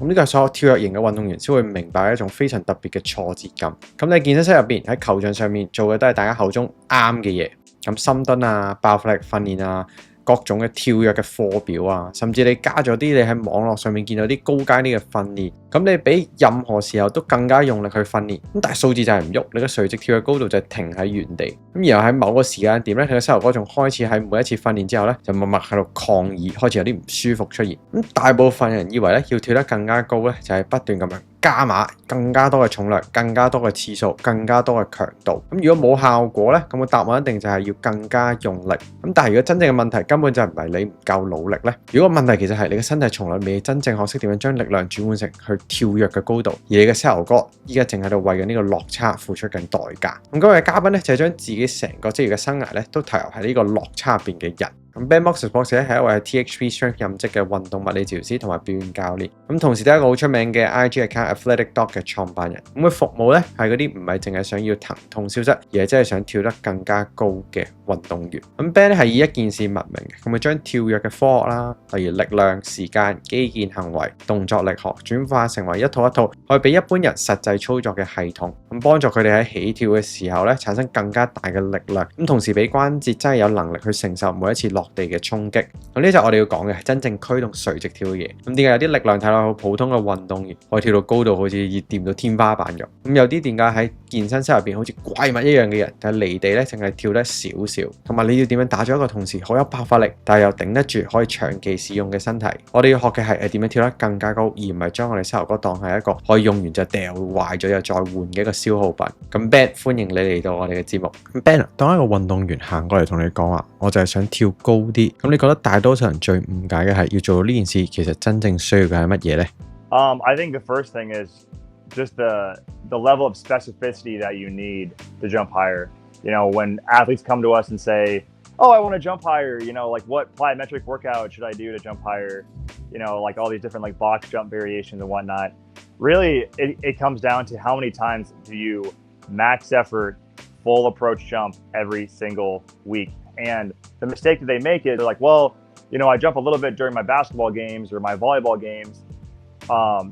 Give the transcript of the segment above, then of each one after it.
咁呢個係所有跳躍型嘅運動員先會明白一種非常特別嘅挫折感。咁你健身室入邊喺球場上面做嘅都係大家口中啱嘅嘢，咁深蹲啊、爆發力訓練啊、各種嘅跳躍嘅課表啊，甚至你加咗啲你喺網絡上面見到啲高階啲嘅訓練，咁你比任何時候都更加用力去訓練，咁但係數字就係唔喐，你個垂直跳躍高度就係停喺原地，咁然後喺某個時間點咧，你嘅膝頭哥仲開始喺每一次訓練之後咧，就默默喺度抗議，開始有啲唔舒服出現。咁大部分人以為咧要跳得更加高咧，就係不斷咁樣加碼，更加多嘅重量，更加多嘅次數，更加多嘅強度。咁如果冇效果咧，咁個答案一定就係要更加用力。咁但係如果真正嘅問題根本就唔係你唔夠努力咧，如果問題其實係你嘅身體從來未真正學識點樣將力量轉換成去跳躍嘅高度，而你嘅膝頭哥依家淨喺度為緊呢個落差付出緊代價。咁嗰位嘉賓咧就係將自己成個職業嘅生涯咧都投入喺呢個落差入邊嘅人。咁 Moxness 博士咧係一位 THP Strength 任職嘅運動物理治療師同埋表演教練，咁同時都係一個好出名嘅 IG account Athletic Dog 嘅創辦人。咁佢服務咧係嗰啲唔係淨係想要疼痛消失，而係真係想跳得更加高嘅運動員。咁 Ben 咧係以一件事聞名嘅，咁佢將跳躍嘅科學啦，例如力量、時間、肌腱行為、動作力學轉化成為一套可以俾一般人實際操作嘅系統，咁幫助佢哋喺起跳嘅時候咧產生更加大嘅力量，咁同時俾關節真係有能力去承受每一次落地嘅衝擊。咁呢就我哋要講嘅係真正驅動垂直跳嘅嘢。咁點解有啲力量睇落好普通嘅運動員可以跳到高度好似要掂到天花板咁？咁有啲點解喺健身室入邊好似怪物一樣嘅人，但係離地咧淨係跳得少少，同埋你要點樣打造一個同時好有爆發力，但係又頂得住可以長期使用嘅身體？我哋要學嘅係點樣跳得更加高，而唔係將我哋膝頭哥當係一個可以用完就掉壞咗又再換嘅一個消耗品。咁 Ben 歡迎你嚟到我哋嘅節目。咁 Ben 當一個運動員行過嚟同你講話，我就係想跳高啲。咁你覺得大多數人最誤解嘅係要做到呢件事，其實真正需要嘅係乜嘢呢？ I think the first thing is just the level of specificity that you need to jump higher. You know, when athletes come to us and say, oh, I want to jump higher, you know, like what plyometric workout should I do to jump higher? You know, like all these different like box jump variations and whatnot. Really, it comes down to how many times do you max effort, full approach jump every single week. And the mistake that they make is they're like, well, you know, I jump a little bit during my basketball games or my volleyball games.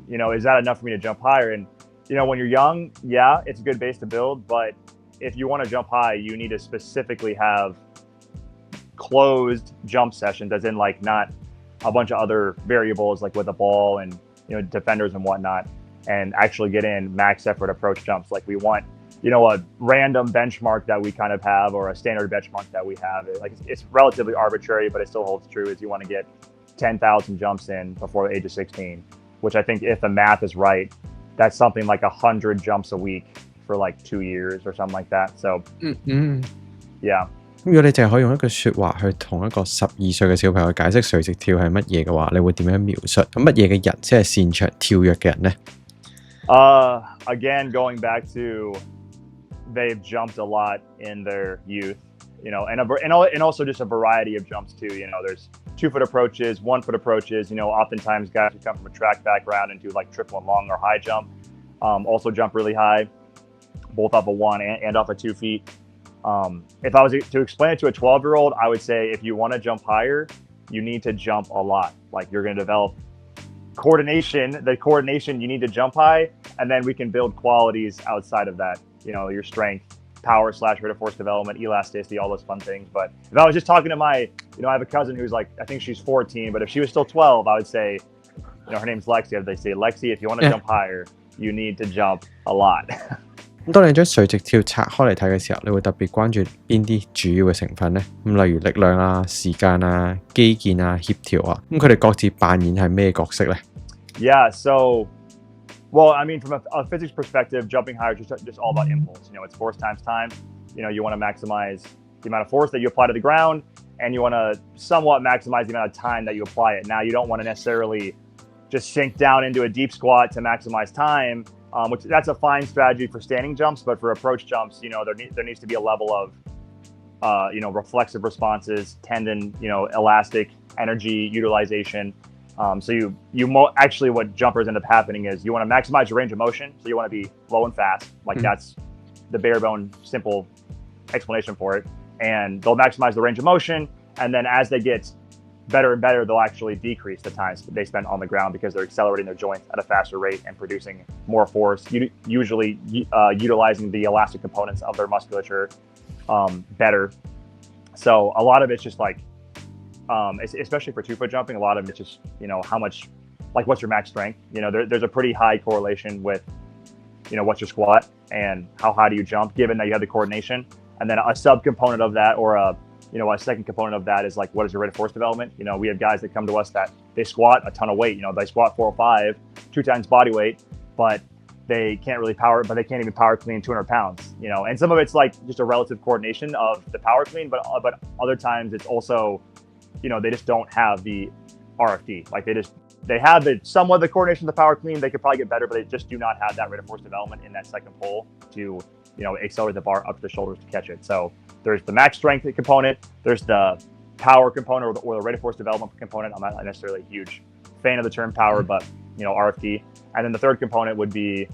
You know, is that enough for me to jump higher? And, you know, when you're young, yeah, it's a good base to build. But if you want to jump high, you need to specifically have closed jump sessions, as in like not a bunch of other variables like with a ball and, you know, defenders and whatnot, and actually get in max effort approach jumps. Like we want, you know, a random benchmark that we kind of have or a standard benchmark that we have. It's relatively arbitrary, but it still holds true, is you want to get 10,000 jumps in before the age of 16, which I think if the math is right, that's something like 100 jumps a week for like 2 years or something like that. So, yeah. 如果你淨係可以用一句説話去同一個12歲嘅小朋友解釋垂直跳係乜嘢嘅話，你會點樣描述？咁乜嘢嘅人先係擅長跳躍嘅人呢？ Again, going back to they've jumped a lot in their youth, you know, and also just a variety of jumps too. You know, there's 2-foot approaches, 1-foot approaches. You know, oftentimes guys who come from a track background and do like triple and long or high jump, also jump really high, both off of 1 and off of 2 feet. If I was to explain it to a 12-year-old, I would say if you want to jump higher, you need to jump a lot. Like you're going to develop the coordination you need to jump high, and then we can build qualities outside of that. You know, your strength, power / rate of force development, elasticity, all those fun things. But if I was just talking to I have a cousin who's like, I think she's 14, but if she was still 12, I would say, you know, her name's Lexi. They say, Lexi, if you want to jump higher, you need to jump a lot. 咁當你將垂直跳拆開嚟睇嘅時候，你會特別關注邊啲主要嘅成分呢？咁例如力量啊、時間啊、肌腱啊、協調啊，咁佢哋各自扮演係咩角色呢？ Yeah, so, well, I mean, from a physics perspective, jumping higher is just all about impulse. You know, it's force times time. You know, you want to maximize the amount of force that you apply to the ground, and you want to somewhat maximize the amount of time that you apply it. Now, you don't want to necessarily just sink down into a deep squat to maximize time. Which that's a fine strategy for standing jumps, but for approach jumps, you know, there needs to be a level of, you know, reflexive responses, tendon, you know, elastic energy utilization. So actually what jumpers end up happening is you want to maximize your range of motion. So you want to be low and fast. Like that's the bare bone, simple explanation for it. And they'll maximize the range of motion. And then as they get better and better, they'll actually decrease the time they spend on the ground because they're accelerating their joints at a faster rate and producing more force, usually utilizing the elastic components of their musculature better. So a lot of it's just like, especially for 2-foot jumping, a lot of it's just, how much, like what's your max strength? There's a pretty high correlation with, what's your squat and how high do you jump, given that you have the coordination. And then a sub-component of that, or a second component of that is like, what is your rate of force development? We have guys that come to us that they squat a ton of weight. They squat 405, 2 times body weight, but they can't really power, but they can't even power clean 200 pounds, and some of it's like just a relative coordination of the power clean, but other times it's also, they just don't have the RFD. Like they have somewhat the coordination of the power clean. They could probably get better, but they just do not have that rate of force development in that second pull to, accelerate the bar up to the shoulders to catch it. So there's the max strength component, there's the power component or the rate of force development component. I'm not necessarily a huge fan of the term power, but RFD. And then the third component would be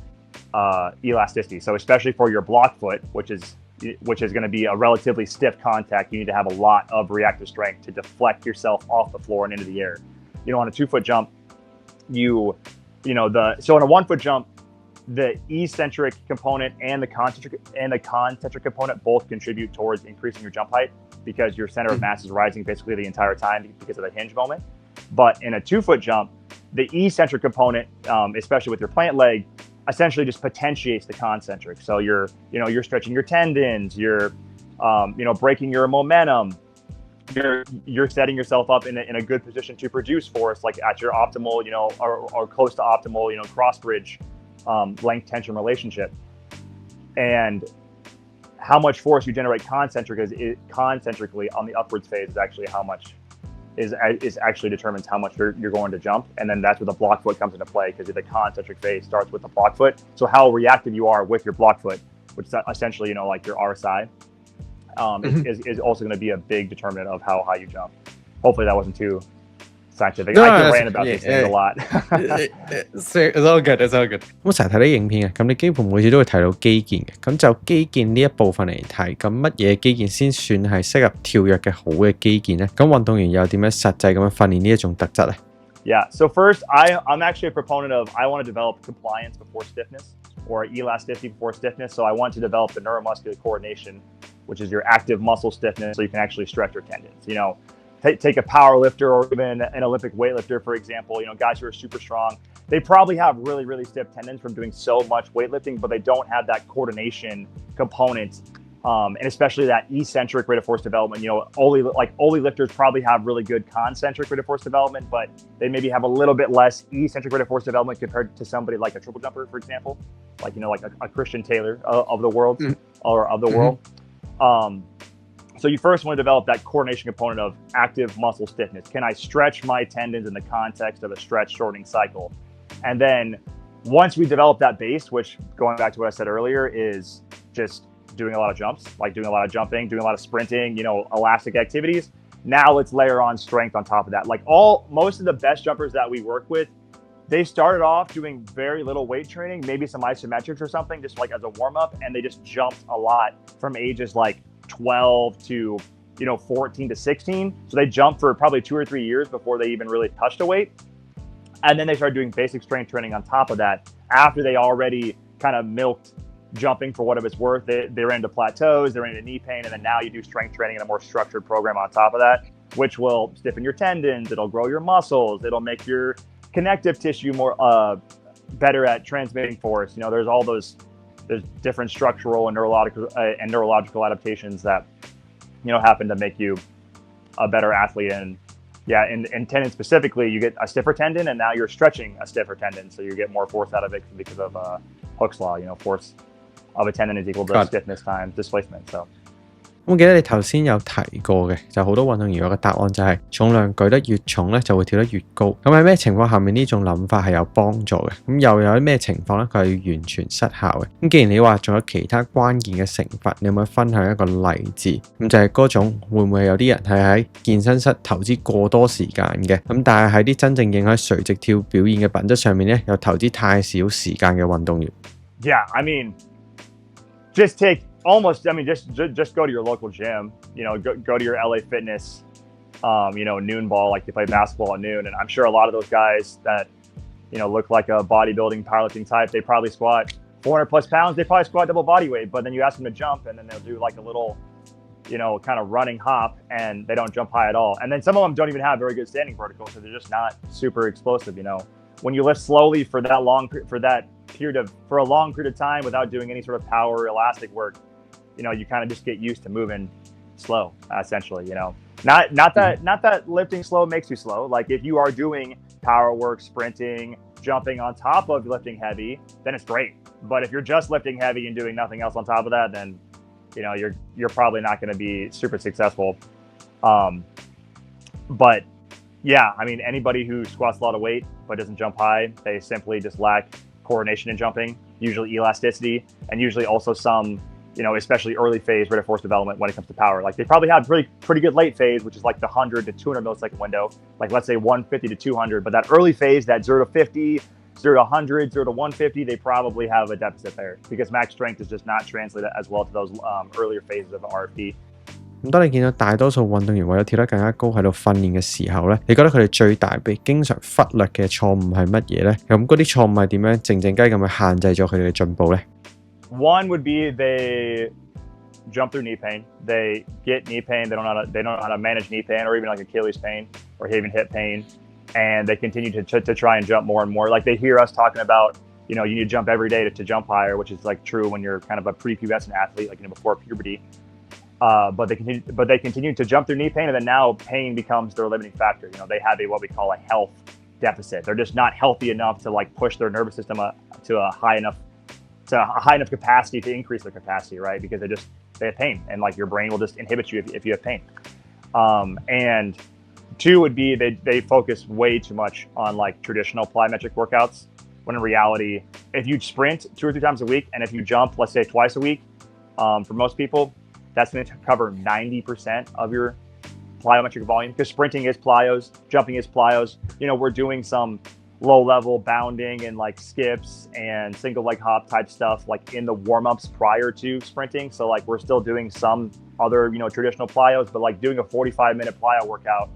elasticity. So especially for your block foot, which is going to be a relatively stiff contact, you need to have a lot of reactive strength to deflect yourself off the floor and into the air. On a 2-foot jump, so on a 1-foot jump, the eccentric component and the concentric component both contribute towards increasing your jump height because your center of mass is rising basically the entire time because of the hinge moment. But in a 2-foot jump, the eccentric component, especially with your plant leg, essentially just potentiates the concentric. So you're stretching your tendons, you're breaking your momentum, you're setting yourself up in a good position to produce force, like at your optimal, or close to optimal, cross bridge length tension relationship. And how much force you generate concentrically on the upwards phase is actually how much is actually determines how much you're going to jump. And then that's where the block foot comes into play, because the concentric phase starts with the block foot. So how reactive you are with your block foot, which is essentially, like your RSI, is also going to be a big determinant of how high you jump. Hopefully that wasn't too scientific. I can rant about these things a lot. It's all good, it's all good. 我成日睇啲影片嘅，咁你幾乎每次都會睇到肌腱嘅，咁就肌腱呢一部分嚟睇，咁乜嘢肌腱先算係適合跳躍嘅好嘅肌腱呢？咁運動員又點樣實際咁樣訓練呢一種特質呢？ Yeah, so first, I'm actually a proponent of I want to develop compliance before stiffness, or elasticity before stiffness. So I want to develop the neuromuscular coordination, which is your active muscle stiffness, so you can actually stretch your tendons. Take a power lifter or even an Olympic weightlifter, for example, guys who are super strong, they probably have really, really stiff tendons from doing so much weightlifting, but they don't have that coordination component, and especially that eccentric rate of force development. Only lifters probably have really good concentric rate of force development, but they maybe have a little bit less eccentric rate of force development compared to somebody like a triple jumper, for example, like a Christian Taylor of the world, or of the world. So you first want to develop that coordination component of active muscle stiffness. Can I stretch my tendons in the context of a stretch shortening cycle? And then once we develop that base, which, going back to what I said earlier, is just doing a lot of jumps, like doing a lot of jumping, doing a lot of sprinting, elastic activities. Now let's layer on strength on top of that. Like most of the best jumpers that we work with, they started off doing very little weight training, maybe some isometrics or something, just like as a warm up, and they just jumped a lot from ages like 12 to 14 to 16. So they jumped for probably 2 or 3 years before they even really touched a weight. And then they started doing basic strength training on top of that after they already kind of milked jumping for what it was worth. They ran into plateaus, they ran into knee pain, and then now you do strength training in a more structured program on top of that, which will stiffen your tendons, it'll grow your muscles, it'll make your connective tissue more better at transmitting force. There's different structural and neurological adaptations that happen to make you a better athlete. And yeah, in tendon specifically, you get a stiffer tendon, and now you're stretching a stiffer tendon, so you get more force out of it because of Hooke's law. Force of a tendon is equal to stiffness times displacement. So. 我記得你頭先有提過嘅，就好多運動員有個答案就係重量舉得越重咧，就會跳得越高。咁喺咩情況下面呢種諗法係有幫助嘅？咁又有啲咩情況咧，佢係完全失效嘅？咁既然你話仲有其他關鍵嘅成分，你可唔可以分享一個例子？咁就係嗰種會唔會有啲人係喺健身室投資過多時間嘅，咁但係喺啲真正影響垂直跳表現嘅品質上面咧，又投資太少時間嘅運動員 ？Yeah, I mean, just go to your local gym, go to your LA Fitness noon ball, like they play basketball at noon. And I'm sure a lot of those guys that, look like a bodybuilding, powerlifting type, they probably squat 400 plus pounds. They probably squat double body weight, but then you ask them to jump and then they'll do like a little, kind of running hop, and they don't jump high at all. And then some of them don't even have very good standing vertical, so they're just not super explosive. When you lift slowly for a long period of time without doing any sort of power or elastic work, you kind of just get used to moving slow, essentially. Not that lifting slow makes you slow. Like if you are doing power work, sprinting, jumping on top of lifting heavy, then it's great. But if you're just lifting heavy and doing nothing else on top of that, then you're probably not going to be super successful. But yeah, I mean, anybody who squats a lot of weight but doesn't jump high, they simply just lack coordination in jumping, usually elasticity, and usually also some, especially early phase rate of force development when it comes to power. Like they probably have pretty good late phase, which is like the 100 to 200 millisecond window, like let's say 150 to 200. But that early phase, that 0 to 50, 0 to 100, 0 to 150, they probably have a deficit there because max strength is just not translated as well to those earlier phases of RFP. 咁當你見到大多數運動員為咗跳得更加高喺度訓練嘅時候咧，你覺得佢哋最大被經常忽略嘅錯誤係乜嘢咧？咁嗰啲錯誤係點樣靜靜雞咁去限制咗佢哋嘅進步咧？ One would be they jump through knee pain. They get knee pain. They don't know how to manage knee pain or even like Achilles pain or even hip pain, and they continue to try and jump more and more. Like they hear us talking about, you need to jump every day to jump higher, which is like true when you're kind of a prepubescent athlete, like before puberty. But they continue to jump through knee pain, and then now pain becomes their limiting factor. They have what we call a health deficit. They're just not healthy enough to like push their nervous system to a high enough capacity to increase their capacity, right? Because they have pain, and like your brain will just inhibit you if you have pain. And two would be they focus way too much on like traditional plyometric workouts, when in reality, if you sprint 2 or 3 times a week, and if you jump, let's say twice a week, for most people, that's going to cover 90% of your plyometric volume, because sprinting is Plyos, jumping is Plyos. We're doing some low-level bounding and like skips and single leg hop type stuff like in the warm-ups prior to sprinting. So like we're still doing some other traditional Plyos, but like doing a 45-minute plyo workout,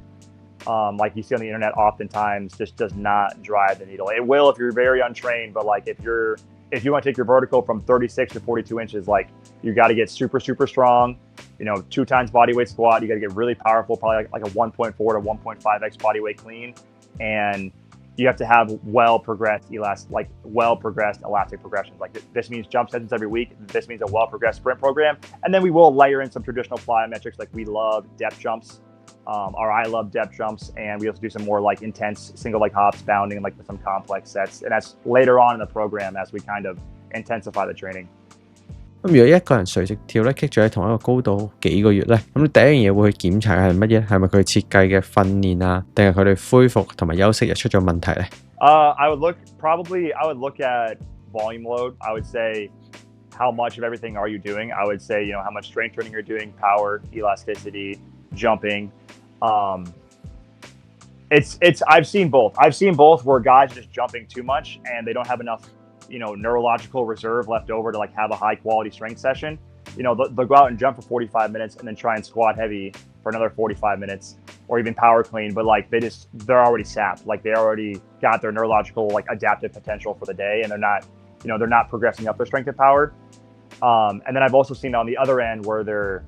like you see on the internet oftentimes, just does not drive the needle. It will if you're very untrained, but like if you want to take your vertical from 36 to 42 inches, like you got to get super, super strong, 2 times body weight squat. You got to get really powerful, probably like a 1.4 to 1.5x body weight clean. And you have to have well-progressed elastic progressions. Like this means jump sessions every week. This means a well-progressed sprint program. And then we will layer in some traditional plyometrics. Like we love depth jumps, or I love depth jumps. And we also do some more like intense single leg hops, bounding, and like some complex sets. And that's later on in the program as we kind of intensify the training. 咁如果一個人垂直跳咧，棘咗喺同一個高度幾個月咧，咁你第一樣嘢會去檢查嘅係乜嘢？係咪佢設計嘅訓練啊，定係佢哋恢復同埋休息日出咗問題咧？I would look at volume load. I would say how much of everything are you doing? I would say, how much strength training you're doing, power, elasticity, jumping. I've seen both. I've seen both where guys are just jumping too much and they don't have enough neurological reserve left over to like have a high quality strength session. They'll go out and jump for 45 minutes and then try and squat heavy for another 45 minutes or even power clean. But like they're already sapped. Like they already got their neurological like adaptive potential for the day, and they're not progressing up their strength and power. And then I've also seen on the other end where they're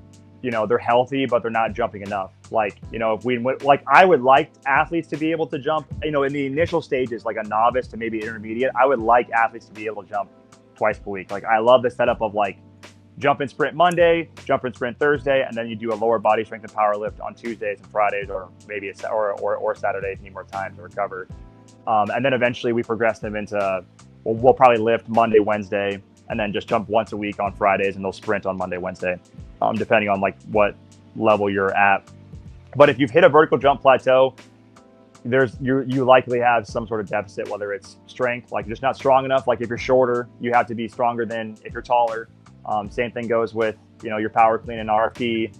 healthy, but they're not jumping enough. Like, I would like athletes to be able to jump, in the initial stages, like a novice to maybe intermediate, I would like athletes to be able to jump twice per week. Like I love the setup of like jump and sprint Monday, jump and sprint Thursday, and then you do a lower body strength and power lift on Tuesdays and Fridays, or maybe or Saturday if you need more time to recover. And then eventually we progress them into, we'll probably lift Monday, Wednesday, and then just jump once a week on Fridays, and they'll sprint on Monday, Wednesday, depending on like what level you're at. But if you've hit a vertical jump plateau, you likely have some sort of deficit, whether it's strength, like just not strong enough. Like if you're shorter, you have to be stronger than if you're taller. Same thing goes with, your power clean and RFP.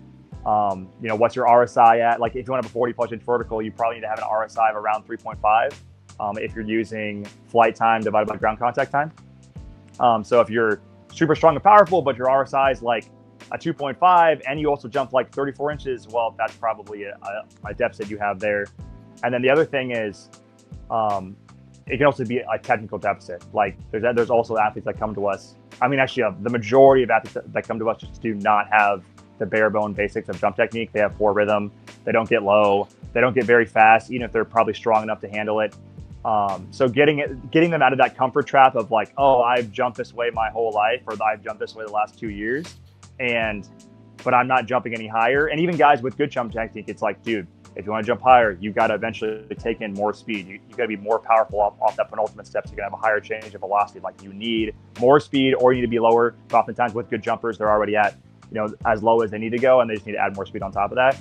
What's your RSI at? Like if you want to have a 40 plus inch vertical, you probably need to have an RSI of around 3.5 if you're using flight time divided by ground contact time. So if you're super strong and powerful, but your RSI is like a 2.5 and you also jump like 34 inches, well, that's probably a deficit you have there. And then the other thing is, it can also be a technical deficit. Like there's also athletes that come to us. I mean, actually, the majority of athletes that come to us just do not have the bare bone basics of jump technique. They have poor rhythm. They don't get low. They don't get very fast, even if they're probably strong enough to handle it. So getting them out of that comfort trap of like, oh, I've jumped this way my whole life, or I've jumped this way the last 2 years, but I'm not jumping any higher. And even guys with good jump technique, it's like, dude, if you want to jump higher, you got to eventually take in more speed. You got to be more powerful off that penultimate step. So you're going to have a higher change of velocity. Like you need more speed, or you need to be lower. But oftentimes with good jumpers, they're already at, as low as they need to go, and they just need to add more speed on top of that.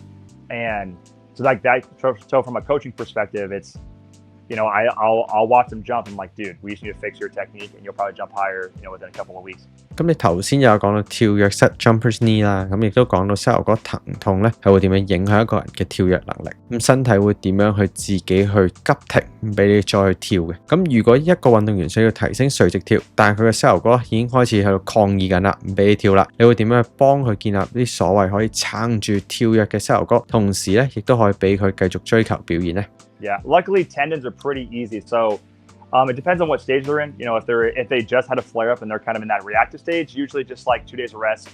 And so like that. So from a coaching perspective, it's, I'll watch them jump and I'm like, dude, we just need to fix your technique, and you'll probably jump higher, within a couple of weeks. 咁你頭先有講到跳躍式 jumper's knee 啦，咁亦都講到膝頭哥疼痛咧，係會點樣影響一個人嘅跳躍能力？咁身體會點樣去自己去急停，唔俾你再去跳嘅？咁如果一個運動員想要提升垂直跳，但係佢嘅膝頭哥已經開始喺度抗議緊啦，唔俾你跳啦，你會點樣去幫佢建立啲所謂可以撐住跳躍嘅膝頭哥，同時咧亦都可以俾佢繼續追求表現咧？ Yeah, luckily tendons are pretty easy. So it depends on what stage they're in. If they just had a flare up and they're kind of in that reactive stage, usually just like 2 days of rest,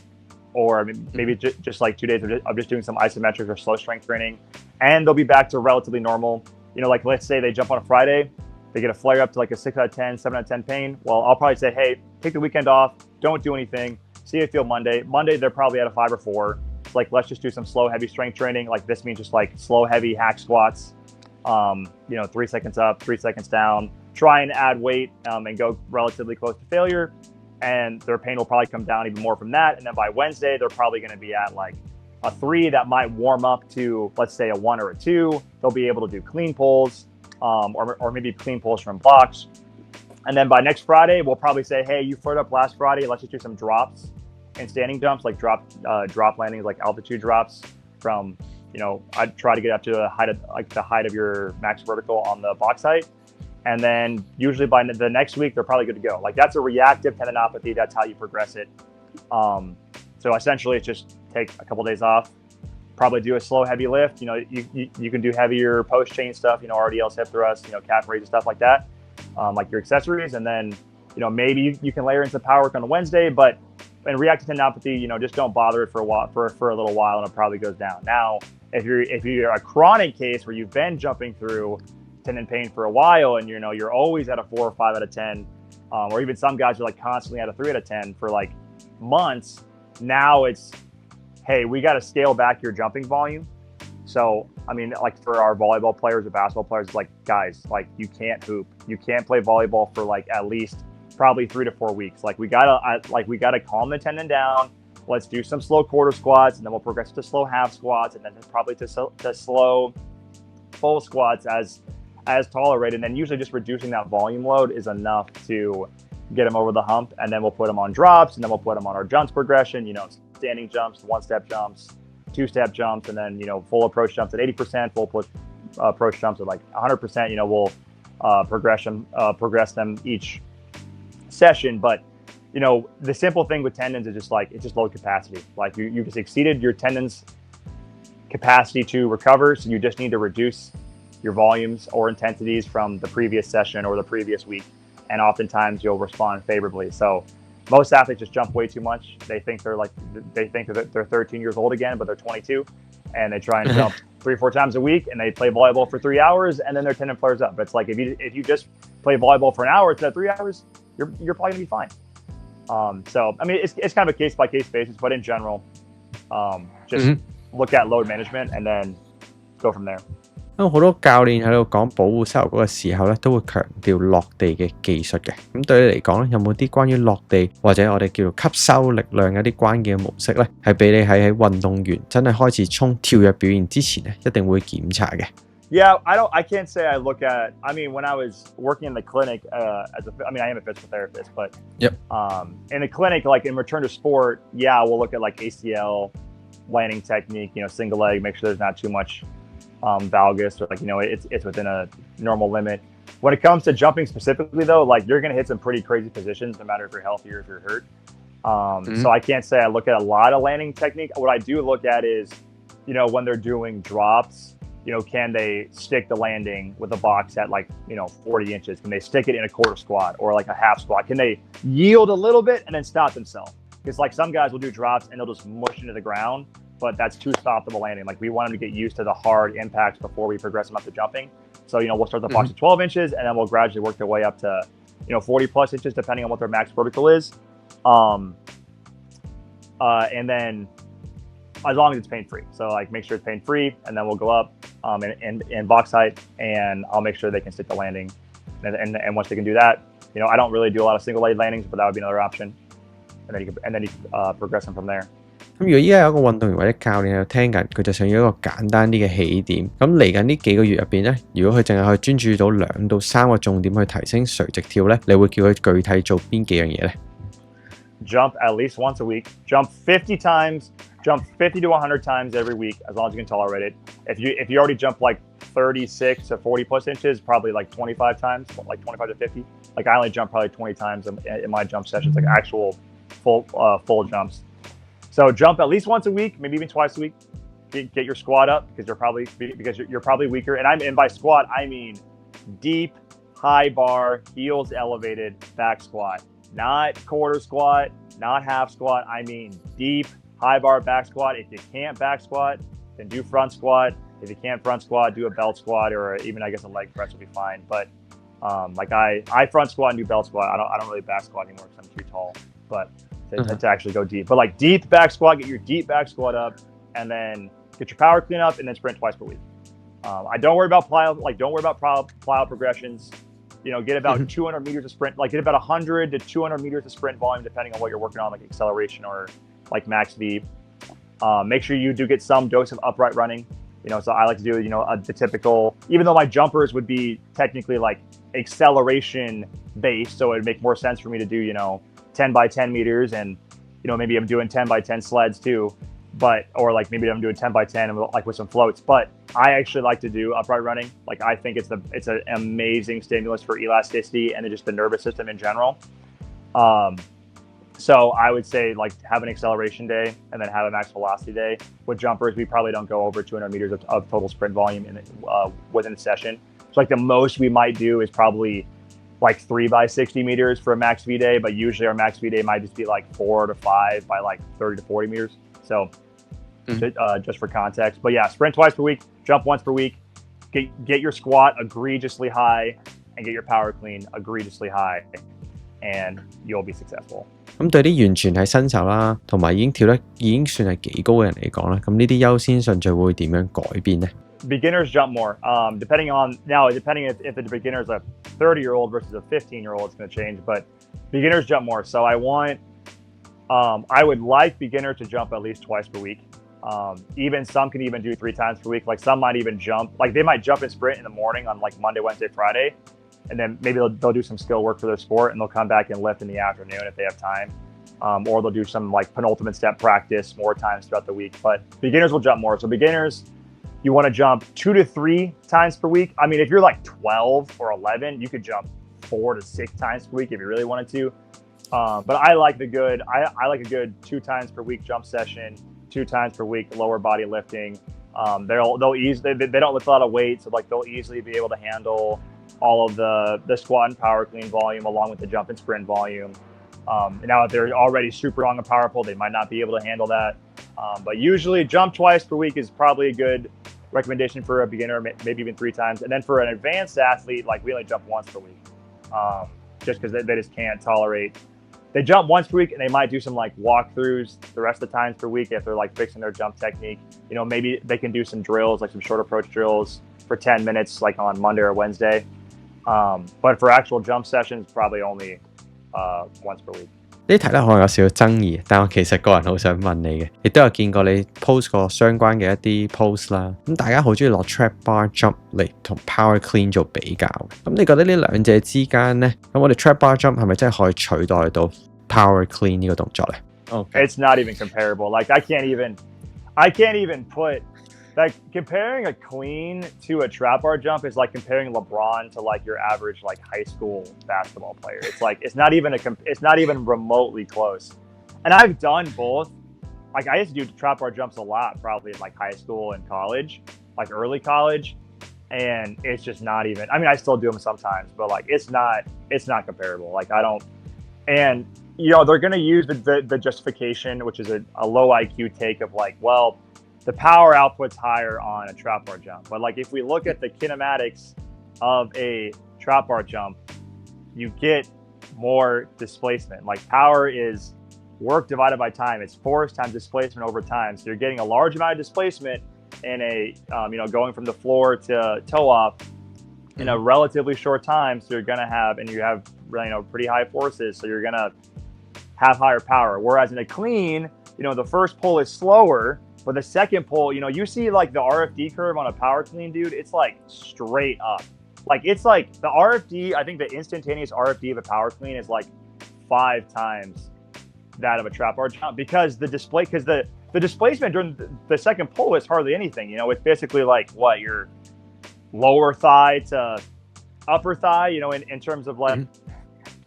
or maybe just like 2 days of just doing some isometric or slow strength training, and they'll be back to relatively normal. Like let's say they jump on a Friday, they get a flare up to like a 6 out of 10, 7 out of 10 pain. Well, I'll probably say, hey, take the weekend off, don't do anything, see how you feel Monday. Monday, they're probably at a 5 or 4. Like let's just do some slow, heavy strength training. Like this means just like slow, heavy hack squats. 3 seconds up, 3 seconds down, try and add weight and go relatively close to failure. And their pain will probably come down even more from that. And then by Wednesday, they're probably going to be at like a 3 that might warm up to, let's say, a 1 or a 2. They'll be able to do clean pulls or maybe clean pulls from blocks. And then by next Friday, we'll probably say, hey, you flared up last Friday. Let's just do some drops and standing jumps, like drop landings, like altitude drops from, I'd try to get up to the height of your max vertical on the box height. And then usually by the next week, they're probably good to go. Like that's a reactive tendinopathy. That's how you progress it. So essentially it's just take a couple of days off, probably do a slow, heavy lift. You can do heavier post chain stuff, RDLs, hip thrusts, calf raises, stuff like that, like your accessories. And then, maybe you can layer in some power work on a Wednesday, but in reactive tendinopathy, just don't bother it for a little while, and it probably goes down. Now, if you're a chronic case where you've been jumping through tendon pain for a while, and you're always at a 4 or 5 out of 10, or even some guys are like constantly at a 3 out of 10 for like months. Now it's, hey, we got to scale back your jumping volume. So like for our volleyball players or basketball players, it's like, guys, like you can't hoop, you can't play volleyball for like at least probably 3 to 4 weeks. Like we gotta calm the tendon down. Let's do some slow quarter squats, and then we'll progress to slow half squats, and then probably to slow full squats as tolerated. And then usually just reducing that volume load is enough to get them over the hump. And then we'll put them on drops, and then we'll put them on our jumps progression, standing jumps, 1-step jumps, 2-step jumps, and then, full approach jumps at 80%, full approach jumps at like 100%, we'll progress them each session. But the simple thing with tendons is just like, it's just load capacity. Like you just exceeded your tendons capacity to recover. So you just need to reduce your volumes or intensities from the previous session or the previous week. And oftentimes you'll respond favorably. So most athletes just jump way too much. They think they're 13 years old again, but they're 22, and they try and jump 3 or 4 times a week, and they play volleyball for 3 hours, and then their tendon flares up. But it's like, if you just play volleyball for an hour instead of 3 hours, you're probably gonna be fine. So it's kind of a case by case basis, but in general, just look at load management and then go from there. 咁好多教練喺度講保護膝頭哥嘅時候咧，都會強調落地嘅技術嘅。咁對你嚟講咧，有冇啲關於落地或者我哋叫做吸收力量嘅一啲關鍵嘅模式咧，係俾你喺運動員真係開始衝跳躍表現之前咧，一定會檢查嘅？Yeah, I can't say I look at. When I was working in the clinic I am a physical therapist, but yep. In the clinic, like in return to sport, yeah, we'll look at like ACL, landing technique, single leg, make sure there's not too much valgus, or like, it's within a normal limit. When it comes to jumping specifically though, like you're going to hit some pretty crazy positions no matter if you're healthy or if you're hurt. So I can't say I look at a lot of landing technique. What I do look at is, when they're doing drops, can they stick the landing with a box at 40 inches? Can they stick it in a quarter squat or like a half squat? Can they yield a little bit and then stop themselves? Because some guys will do drops and they'll just mush into the ground, but that's too soft of a landing. We want them to get used to the hard impacts before we progress them up to jumping. So, we'll start the box at 12 inches and then we'll gradually work their way up to, 40 plus inches, depending on what their max vertical is. And then as long as it's pain-free. So make sure it's pain-free, and then we'll go up in box height, and I'll make sure they can stick the landing. And once they can do that, I don't really do a lot of single leg landings, but that would be another option. And then you can progress them from there. 咁如果依家有一個運動員或者教練喺度聽緊，佢就想要一個簡單啲嘅起點。咁嚟緊呢幾個月入邊咧，如果佢淨係可以專注到2到3個重點去提升垂直跳咧，你會叫佢具體做邊幾樣嘢咧？ Jump at least once a week. Jump 50 times. Jump 50 to 100 times every week, as long as you can tolerate it. If you already jump 36 to 40 plus inches, probably 25 times, 25 to 50. I only jump probably 20 times in my jump sessions, actual full jumps. So jump at least once a week, maybe even twice a week. Get your squat up because you're probably weaker. And by squat I mean deep, high bar, heels elevated, back squat. Not quarter squat, not half squat. I mean deep, high bar back squat. If you can't back squat, then do front squat. If you can't front squat, do a belt squat, or even I guess a leg press will be fine. But I front squat and do belt squat. I don't really back squat anymore because I'm too tall. But to actually go deep. But deep back squat, get your deep back squat up, and then get your power clean up, and then sprint twice per week. I don't worry about plyo progressions. Get about 200 meters of sprint, get about 100 to 200 meters of sprint volume, depending on what you're working on, acceleration or max V. Make sure you do get some dose of upright running. So I like to do, the typical, even though my jumpers would be technically acceleration based, so it'd make more sense for me to do, 10 by 10 meters, and, maybe I'm doing 10 by 10 sleds too, or maybe I'm doing 10 by 10 and with some floats. But I actually like to do upright running. I think it's an amazing stimulus for elasticity and just the nervous system in general. So I would say have an acceleration day and then have a max velocity day. With jumpers, we probably don't go over 200 meters of total sprint volume within a session. So the most we might do is probably 3 by 60 meters for a max V day, but usually our max V day might just be 4 to 5 by 30 to 40 meters. So just for context. But yeah, sprint twice per week, jump once per week, get your squat egregiously high, and get your power clean egregiously high, and you'll be successful. 咁對啲完全係新手啦，同埋已經跳得已經算係幾高嘅人嚟講咧，咁呢啲優先順序會點樣改變呢？ Beginners jump more. Depending if the beginner is a 30-year-old versus a 15-year-old, it's going to change. But beginners jump more. So I would like beginners to jump at least twice per week. Even some can even do 3 times per week. Some might even jump. They might jump and sprint in the morning on Monday, Wednesday, Friday. And then maybe they'll do some skill work for their sport, and they'll come back and lift in the afternoon if they have time. Or they'll do some penultimate step practice more times throughout the week. But beginners will jump more. So beginners, you want to jump 2 to 3 times per week. I mean, if you're 12 or 11, you could jump 4 to 6 times per week if you really wanted to. But I like a good 2 times per week jump session, 2 times per week lower body lifting. They don't lift a lot of weight, so they'll easily be able to handle all of the squat and power clean volume along with the jump and sprint volume. Now, if they're already super strong and powerful, they might not be able to handle that. But usually jump twice per week is probably a good recommendation for a beginner, maybe even 3 times. And then for an advanced athlete, we only jump once per week, just because they just can't tolerate. They jump once per week, and they might do some walkthroughs the rest of the times per week if they're fixing their jump technique. Maybe they can do some drills, some short approach drills for 10 minutes, on Monday or Wednesday. But for actual jump sessions, probably only once per week. 呢題咧可能有少少爭議，但我其實個人好想問你嘅，亦都有見過你 post 過相關嘅一啲 post 啦。咁大家好中意攞 trap bar jump 嚟同 power clean 做比較嘅。咁你覺得呢兩者之間咧，咁我哋 trap bar jump 係咪真係可以取代到 power clean 呢個動作咧？ Okay. It's not even comparable. I can't even put comparing a clean to a trap bar jump is like comparing LeBron to your average high school basketball player. It's not even remotely close. And I've done both. Like I used to do trap bar jumps a lot, probably in like high school and college, like early college. And it's just not even, I mean, I still do them sometimes, but like, it's not comparable. Like I don't, and you know, they're going to use the justification, which is a low IQ take of like, well, the power output's higher on a trap bar jump. But like, if we look at the kinematics of a trap bar jump, you get more displacement. Like power is work divided by time. It's force times displacement over time. So you're getting a large amount of displacement in a, you know, going from the floor to toe off in a relatively short time. So you're going to have, and you have, you know, pretty high forces. So you're going to have higher power. Whereas in a clean, you know, the first pull is slower, but the second pull, you know, you see like the RFD curve on a power clean, dude, it's like straight up. Like it's like the RFD, I think the instantaneous RFD of a power clean is like 5 times that of a trap bar jump, because the displacement during the second pull is hardly anything. You know, it's basically like what, your lower thigh to upper thigh, you know, in terms of like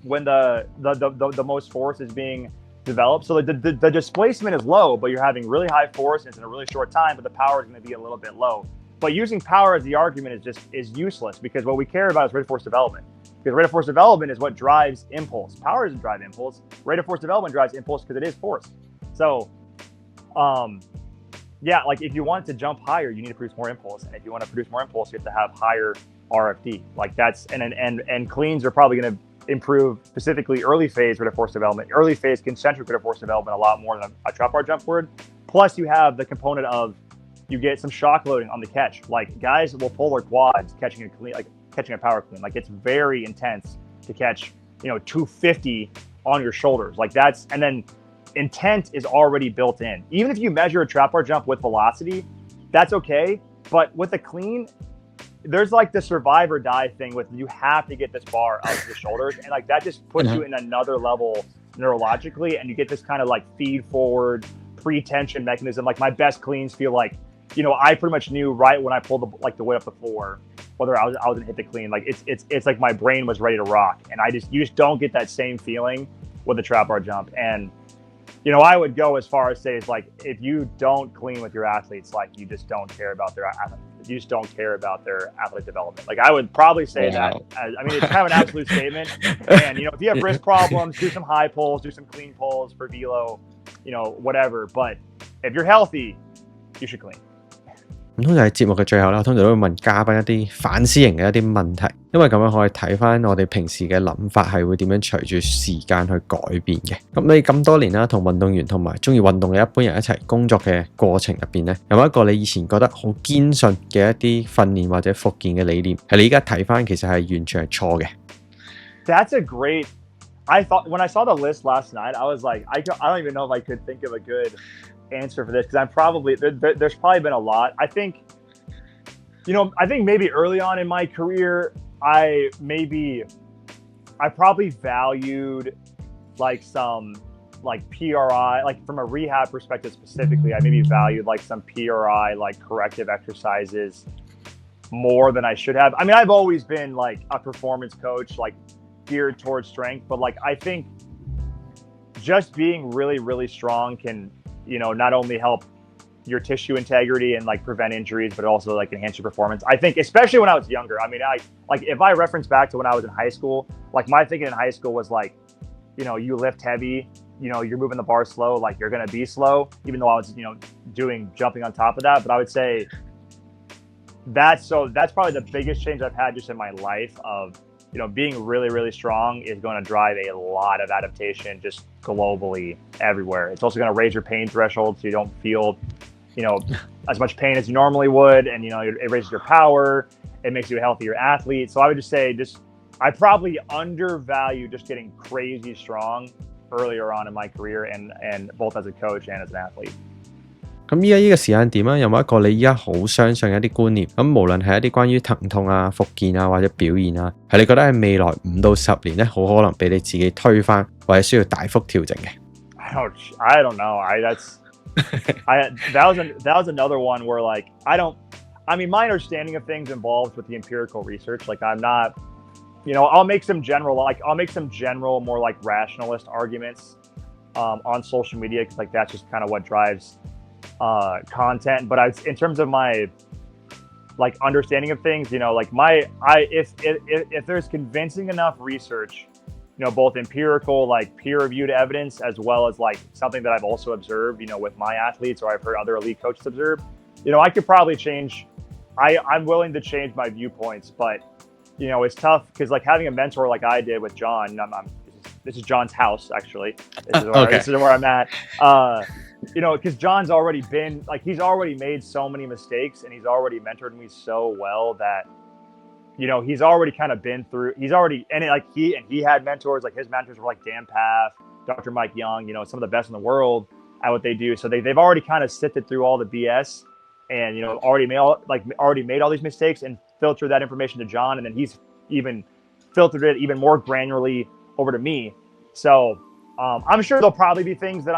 when the most force is being developed. So the displacement is low, but you're having really high force and it's in a really short time, but the power is going to be a little bit low. But using power as the argument is useless, because what we care about is rate of force development. Because rate of force development is what drives impulse. Power doesn't drive impulse. Rate of force development drives impulse because it is force. So, yeah, like if you want to jump higher, you need to produce more impulse. And if you want to produce more impulse, you have to have higher RFD. Like that's, and cleans are probably going to improve specifically early phase rate of force development, early phase concentric rate of force development a lot more than a trap bar jump would. Plus you have the component of, you get some shock loading on the catch. Like guys will pull their quads catching a clean, like catching a power clean. Like it's very intense to catch, you know, 250 on your shoulders. Like that's, and then intent is already built in. Even if you measure a trap bar jump with velocity, that's okay. But with a clean, there's like the survive or die thing with, you have to get this bar up to the shoulders. And like that just puts you in another level neurologically. And you get this kind of like feed forward pre-tension mechanism. Like my best cleans feel like, you know, I pretty much knew right when I pulled the weight up the floor, whether I was gonna hit the clean. Like it's like my brain was ready to rock, and you just don't get that same feeling with a trap bar jump. And you know, I would go as far as say it's like, if you don't clean with your athletes, like you just don't care about their athletic development. Like I would probably say that as, I mean, it's kind of an absolute statement. And you know, if you have wrist problems, do some high pulls, do some clean pulls for velo, you know, whatever. But if you're healthy, you should clean. 咁通常喺節目嘅最後啦，通常都會問嘉賓一啲反思型嘅一啲問題，因為咁樣可以睇翻我哋平時嘅諗法係會點樣隨住時間去改變嘅。咁你咁多年啦，同運動員同埋中意運動嘅一般人一齊工作嘅過程入邊咧，有冇一個你以前覺得好堅信嘅一啲訓練或者復健嘅理念，係你而家睇翻其實係完全係錯嘅？ That's a great. I thought when I saw the list last night, I was like, I don't even know if I could think of a good answer for this, because I'm probably there's probably been a lot. I think, you know, I think maybe early on in my career, I probably valued like some like PRI, like from a rehab perspective specifically, I maybe valued like some PRI, like corrective exercises more than I should have. I mean, I've always been like a performance coach, like geared towards strength, but like I think just being really, really strong can, you know, not only help your tissue integrity and like prevent injuries, but also like enhance your performance. I think, especially when I was younger, I mean, like if I reference back to when I was in high school, like my thinking in high school was like, you know, you lift heavy, you know, you're moving the bar slow, like you're going to be slow, even though I was, you know, jumping on top of that. But I would say that's probably the biggest change I've had just in my life of, you know, being really, really strong is going to drive a lot of adaptation just globally everywhere. It's also going to raise your pain threshold so you don't feel, you know, as much pain as you normally would. And, you know, it raises your power. It makes you a healthier athlete. So I would just say I probably undervalue just getting crazy strong earlier on in my career and both as a coach and as an athlete. 咁依家呢個時間點啊，有冇一個你依家好相信一啲觀念？咁無論係一啲關於疼痛啊、復健啊或者表現啊，係你覺得喺未來5到10年咧，好可能俾你自己推翻，或者需要大幅調整嘅？ I don't know. That was another one where like I mean my understanding of things involves with the empirical research. Like I'm not, you know, I'll make some general more like rationalist arguments on social media, because like that's just kind of what drives content. But in terms of my like understanding of things, you know, like if there's convincing enough research, you know, both empirical, like peer-reviewed evidence, as well as like something that I've also observed, you know, with my athletes, or I've heard other elite coaches observe, you know, I could probably change. I'm willing to change my viewpoints, but you know, it's tough because like having a mentor like I did with John. This is John's house, actually. This is where I'm at. You know, because John's already been like, he's already made so many mistakes, and he's already mentored me so well that, you know, he's already kind of been through. He's already he had mentors. Like his mentors were like Dan Paff, Dr. Mike Young. You know, some of the best in the world at what they do. So they've already kind of sifted through all the BS, and you know, already made all these mistakes and filtered that information to John, and then he's even filtered it even more granularly over to me. So I'm sure there'll probably be things that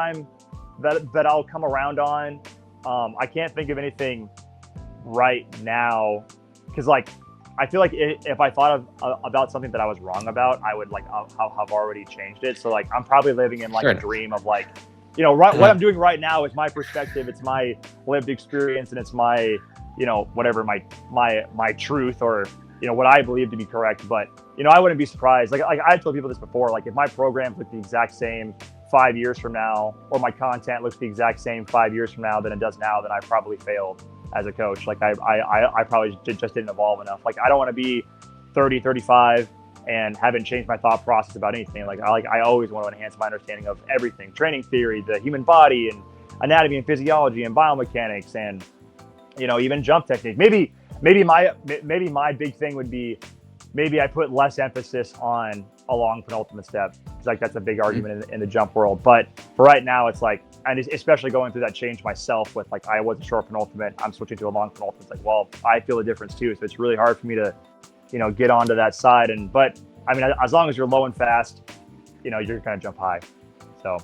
I'll come around on. I can't think of anything right now, because like I feel like if I thought about something that I was wrong about, I would like have already changed it. So like I'm probably living in like a dream of like, you know, what I'm doing right now is my perspective, it's my lived experience, and it's my, you know, whatever my truth, or you know, what I believe to be correct. But you know, I wouldn't be surprised. Like I've told people this before. Like if my programs look the exact same 5 years from now, or my content looks the exact same 5 years from now than it does now, then I probably failed as a coach. Like I probably just didn't evolve enough. Like I don't want to be 30, 35 and haven't changed my thought process about anything. Like I always want to enhance my understanding of everything: training theory, the human body, and anatomy and physiology and biomechanics, and you know, even jump technique. Maybe my big thing would be, maybe I put less emphasis on a long penultimate step, because like that's a big argument in the jump world. But for right now, it's like, and especially going through that change myself with like, I was a short penultimate, I'm switching to a long penultimate. It's like, well, I feel the difference too. So it's really hard for me to, you know, get onto that side. But I mean, as long as you're low and fast, you know, you're going to jump high. So.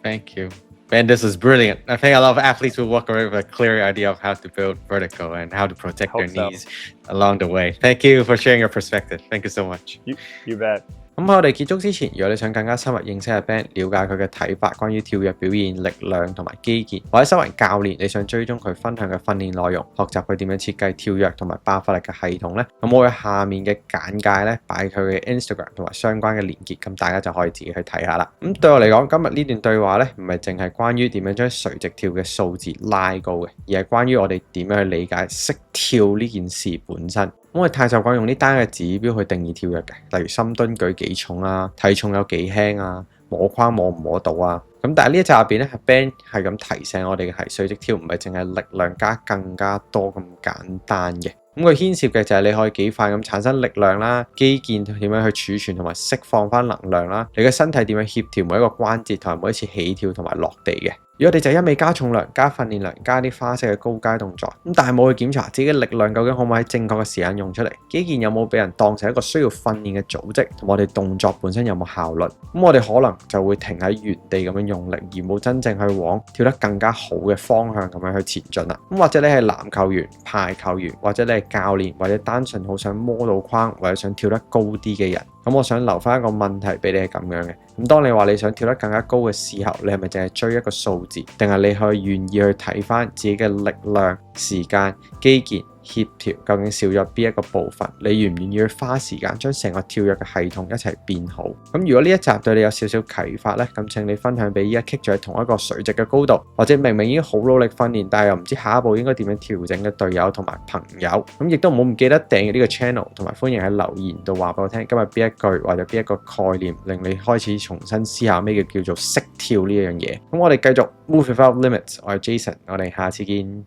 Thank you. Man, this is brilliant. I think a lot of athletes will walk away with a clear idea of how to build vertical and how to protect their knees along the way. Thank you for sharing your perspective. Thank you so much. You bet. 咁喺我哋結束之前，如果你想更加深入認識阿 Ben， 了解佢嘅睇法，關於跳躍表現、力量同埋基建，或者身為教練，你想追蹤佢分享嘅訓練內容，學習佢點樣設計跳躍同埋爆發力嘅系統呢？咁我喺下面嘅簡介咧擺佢嘅 Instagram 同埋相關嘅連結，咁大家就可以自己去睇下啦。咁對我嚟講，今日呢段對話咧，唔係淨係關於點樣將垂直跳嘅數字拉高嘅，而係關於我哋點樣去理解識跳呢件事本身。我哋太習慣用呢單嘅指標去定義跳躍嘅，例如深蹲舉幾重啊，體重有幾輕啊，摸框摸唔摸到啊。咁但係呢一集入邊咧，Ben 係咁提醒我哋嘅係垂直跳唔係淨係力量加更加多咁簡單嘅。咁佢牽涉嘅就係你可以幾快咁產生力量啦，基建點樣去儲存同埋釋放翻能量啦，你嘅身體點樣協調每一個關節同埋每一次起跳同埋落地嘅。如果我哋就一味加重量、加訓練量、加啲花式嘅高階動作，咁但係冇去檢查自己嘅力量究竟可唔可以喺正確嘅時間用出嚟，基建有冇俾人當成一個需要訓練嘅組織，同我哋動作本身有冇效率，咁我哋可能就會停喺原地咁樣用力，而冇真正去往跳得更加好嘅方向咁樣去前進啦。咁或者你係籃球員、排球員，或者你係教練，或者單純好想摸到框，或者想跳得高啲嘅人，咁我想留翻一個問題俾你係咁樣嘅。咁當你話你想跳得更加高嘅時候，你係咪淨係追一個數字，定係你去願意去睇翻自己嘅力量、時間、基建、協調究竟少咗邊一個部分？你願唔願意去花時間將成個跳躍嘅系統一齊變好？咁如果呢一集對你有少少啟發呢，咁請你分享俾依家 keep 住喺同一個垂直嘅高度，或者明明已經好努力訓練，但係又唔知下一步應該點樣調整嘅隊友同埋朋友。咁亦都唔好唔記得訂閱呢個 channel， 同埋歡迎喺留言度話俾我聽，今日邊一句或者邊一個概念令你開始重新思考咩叫做識跳呢樣嘢。咁我哋繼續 move without limits， 我係 Jason， 我哋下次見。